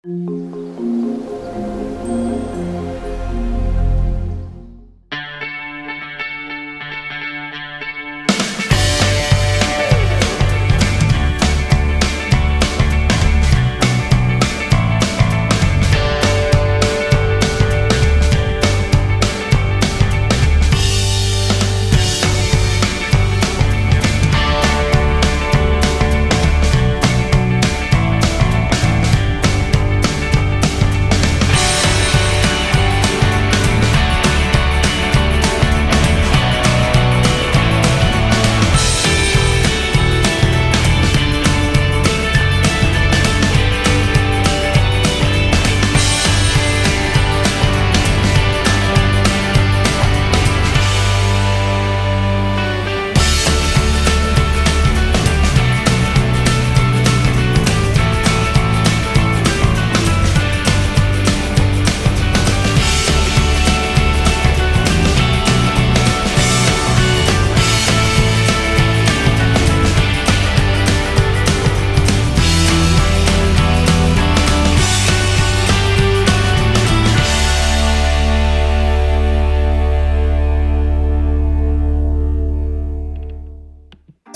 This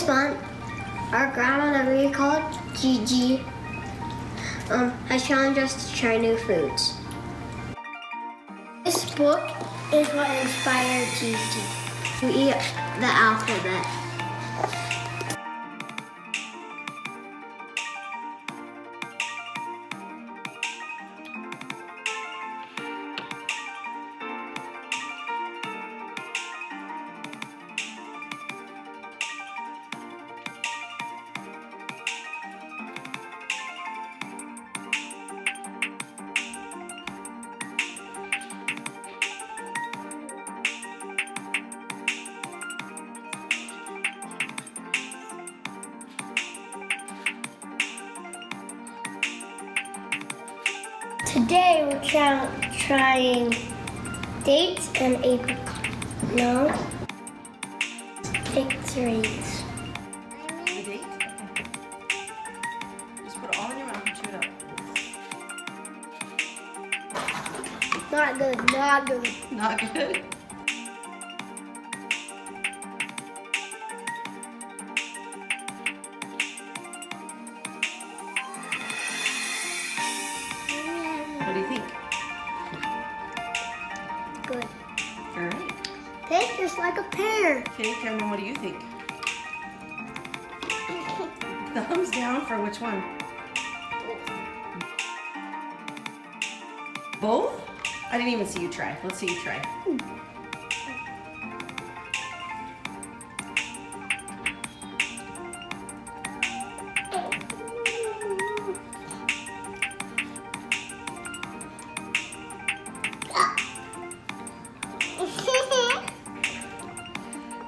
month, our grandma that we call Gigi has challenged us to try new foods. This book is what inspired Gigi to eat the alphabet. Today we're trying dates and apricot. No, victories. The date? Okay. Just put it all in your mouth and chew it up. Not good, not good. Not good? What do you think? Good. All right. Tastes just like a pear. Okay, Cameron, what do you think? Thumbs down for which one? Both? I didn't even see you try. Let's see you try.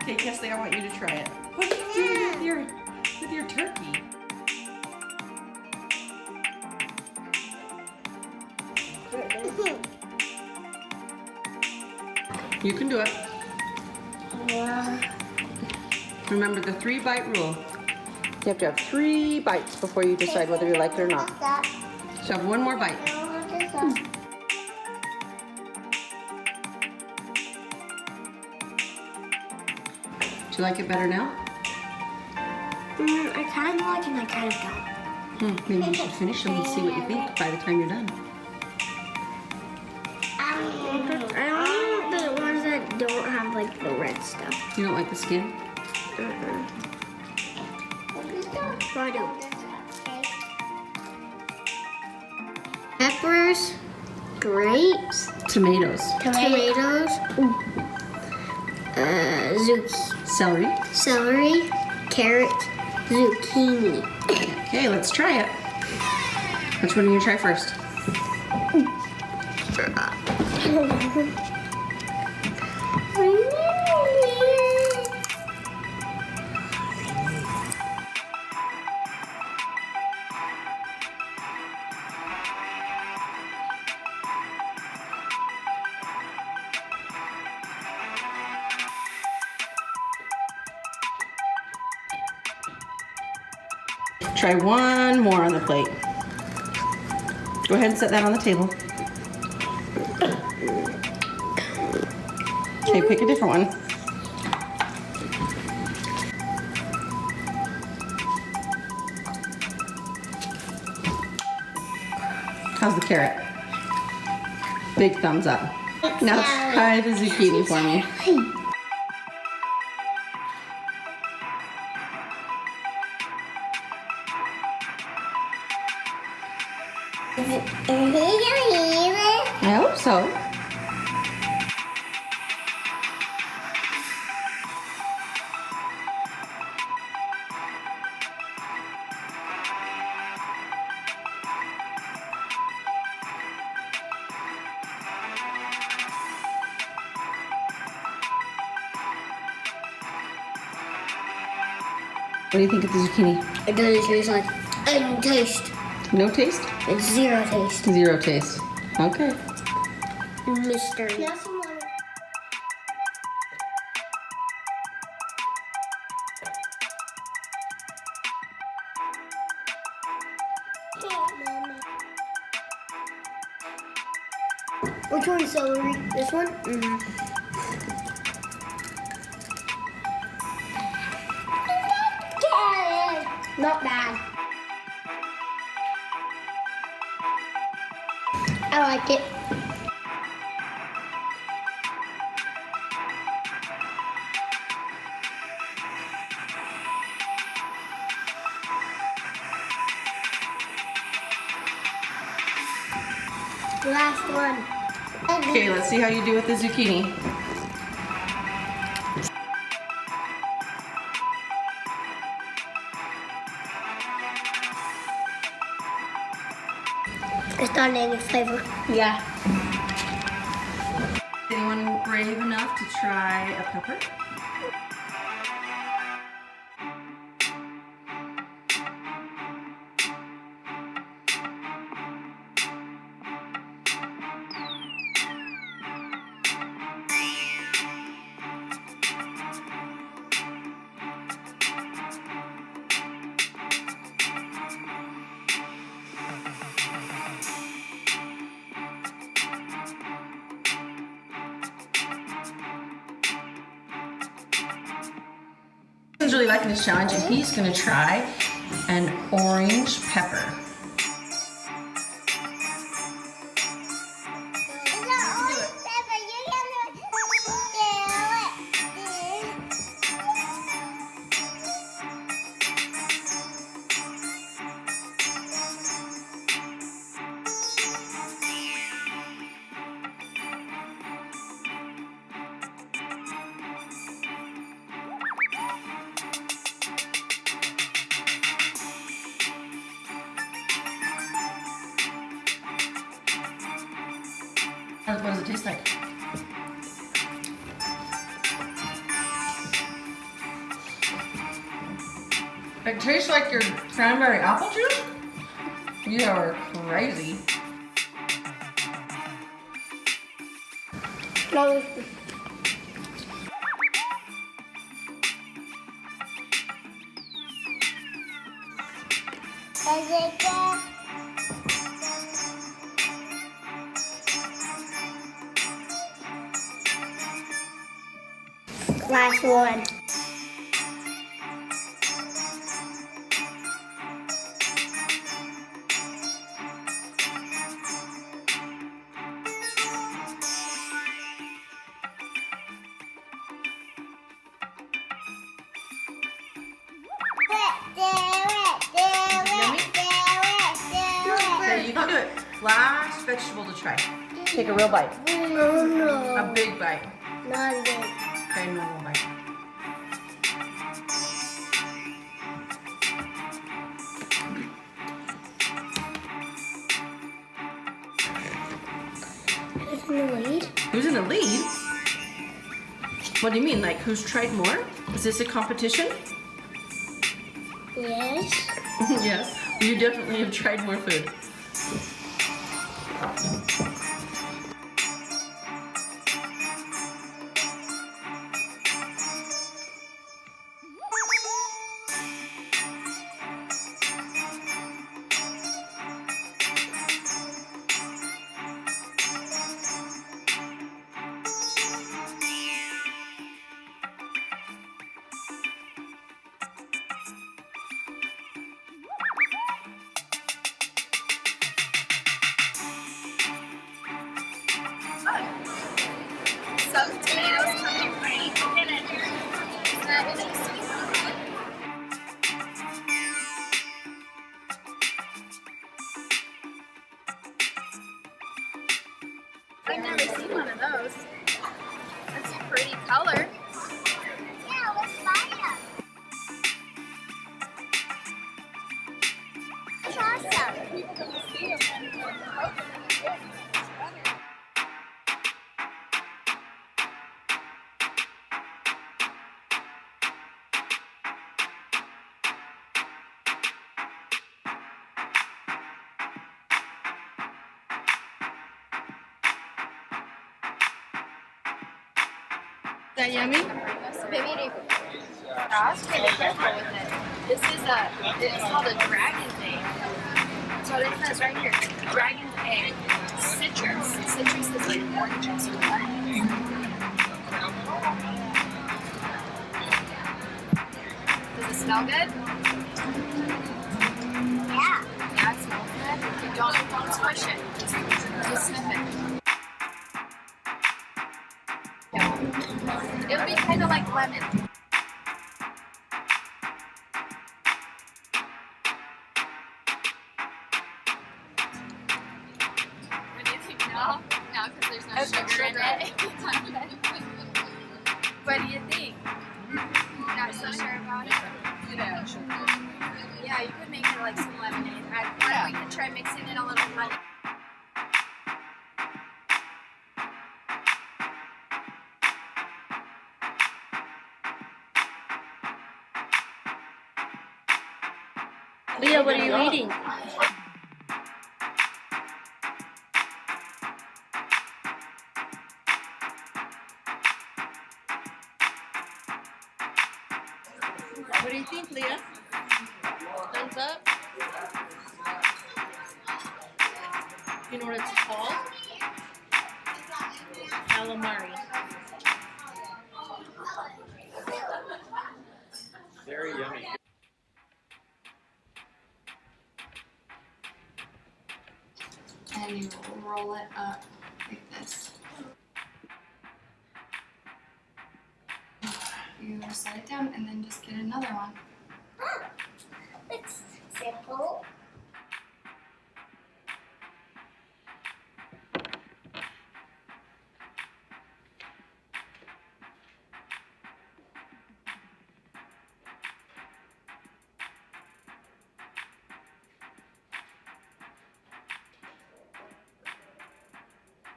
Okay, Kesley, I want you to try it. What do you do with your turkey? You can do it. Remember the 3-bite rule. You have to have 3 bites before you decide whether you like it or not. So have one more bite. Do you like it better now? I kind of like it and I kind of don't. Maybe you should finish them and see what you think by the time you're done. I don't like the ones that don't have like the red stuff. You don't like the skin? I do. Peppers, grapes, Tomatoes. tomatoes, Celery. celery, carrot, zucchini. Okay, let's try it. Which one are you gonna try first? Try one more on the plate. Go ahead and set that on the table. Okay, pick a different one. How's the carrot? Big thumbs up. Now try the zucchini for me. I hope so. What do you think of the zucchini? It doesn't taste like any taste. No taste? It's zero taste. Zero taste. Okay. Mystery. Now some water. Which one's celery? This one? Mm-hmm. Not bad. I like it. Last one. Okay, let's see how you do with the zucchini. It's not any flavor. Yeah. Anyone brave enough to try a pepper? He's really liking this challenge, and he's going to try an orange pepper. What does it taste like? It tastes like your cranberry apple juice? You are crazy. No. Last one. Okay, you can do it. Last vegetable to try. Take a real bite. Oh no. A big bite. Not good. Okay, normal bite. Who's in the lead? Who's in the lead? What do you mean? Like, who's tried more? Is this a competition? Yes. Yes. You definitely have tried more food. tomatoes come in green. Isn't that interesting? I've never seen one of those. That's a pretty color. Yeah, let's buy them. It's awesome. People can see them. Is that yummy? Maybe Ross, be careful with it. This is it's called a dragon egg. So it says right here, dragon's egg, citrus. Citrus is like oranges or lemons. Does it smell good? Yeah. Yeah, it smells good. Don't squish it. Just sniff it. It'll be kind of like lemon. What do you think? No? No, because there's no sugar in it. What do you think? Not so sure about it? Yeah, you could make it like some lemonade. We could try mixing in a little honey. Leah, what are you eating? What do you think, Leah? Thumbs up? You know what it's called? Calamari. Very yummy. And you roll it up like this. You set it down and then just get another one. It's simple.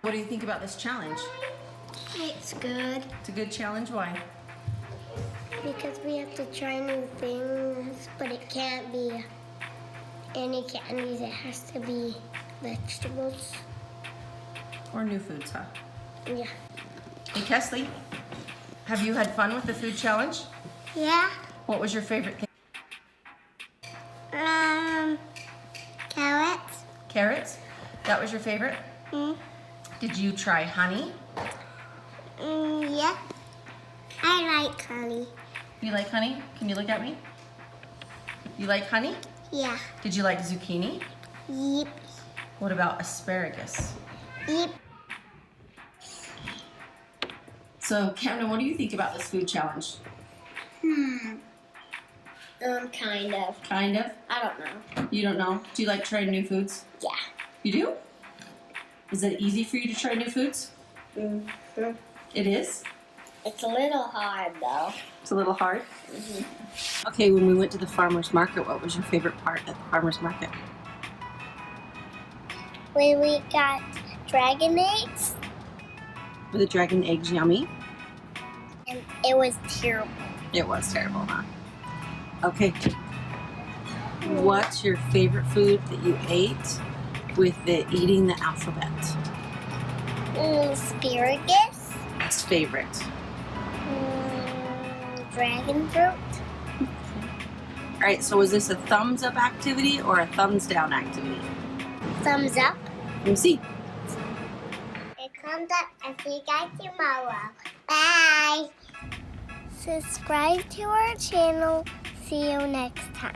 What do you think about this challenge? It's good It's a good challenge. Why? because we have to try new things, but it can't be any candies. It has to be vegetables. Or new foods, huh? Yeah. Hey, Kesley, have you had fun with the food challenge? Yeah. What was your favorite thing? Carrots. Carrots? That was your favorite? Did you try honey? Yeah. I like honey. You like honey? Can you look at me? You like honey? Yeah. Did you like zucchini? Yep. What about asparagus? Yep. So, Camden, what do you think about this food challenge? Kind of. Kind of? I don't know. You don't know? Do you like trying new foods? Yeah. You do? Is it easy for you to try new foods? Mm-hmm. It is? It's a little hard though. It's a little hard? Okay, when we went to the farmer's market, what was your favorite part at the farmer's market? When we got dragon eggs, Were the dragon eggs yummy? and it was terrible. It was terrible, huh? Okay. What's your favorite food that you ate with the eating the alphabet? Asparagus. What's favorite? Dragon fruit. All right, so was this a thumbs up activity or a thumbs down activity? Thumbs up. Let me see. It comes up. I'll see you guys tomorrow. Bye. Subscribe to our channel. See you next time.